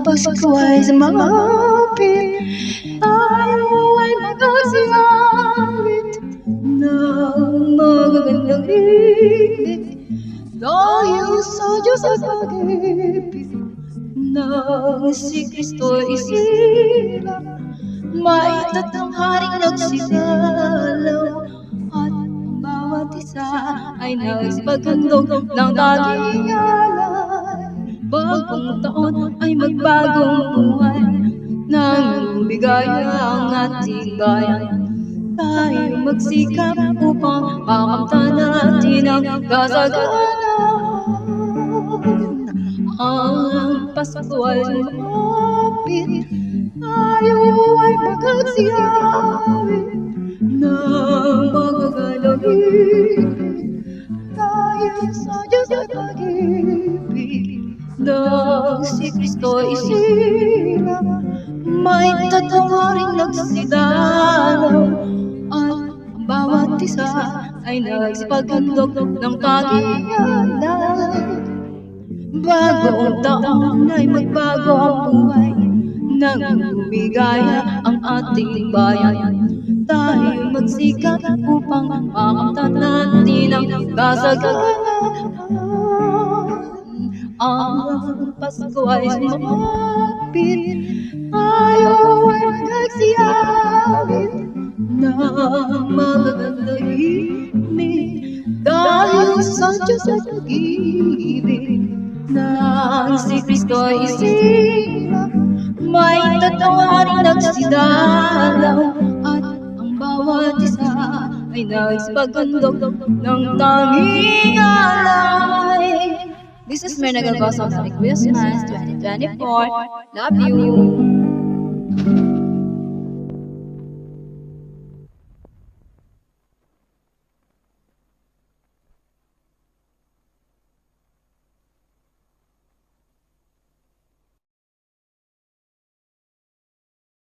Pasko ay sumapit, tayo ay magsiawit ng magagandang ibig. Dahil sa Diyos ay pag-ibig nang si Kristo isilang, may tatlong haring nagsigalaw, at ang bawat isa ay nagsipaghandog ng tanging alay. Bagong taon ay magbagong buhay, nang bigaya ang ating bayan. Tayo magsikap upang makamtan natin ang kasaganahan. Ang Pasko ay lumapit, tayo ay magsiawit ng magagandang ibig. Dahil sa Diyos ay pag-ibig nang si Kristo isilang, may tatlong haring nagsidalaw, at ang bawat isa ay nagsipaghandog ng tanging alay. Bagong taon ay magbago ang buhay, nang bumigaya ang ating bayan. Tayo magsikap upang makamtan natin ang kasaganahan. Ang Pasko ay sumapit, tayo ay magsiawit ng magagandang ibig. Dahil sa Diyos ay pag-ibig nang si Kristo ay isilang, may tatlong haring nagsidalaw, at ang bawat isa ay nagsipaghandog ng tanging alay. This is Mary Nagalbaso of Christmas 2024. Love you!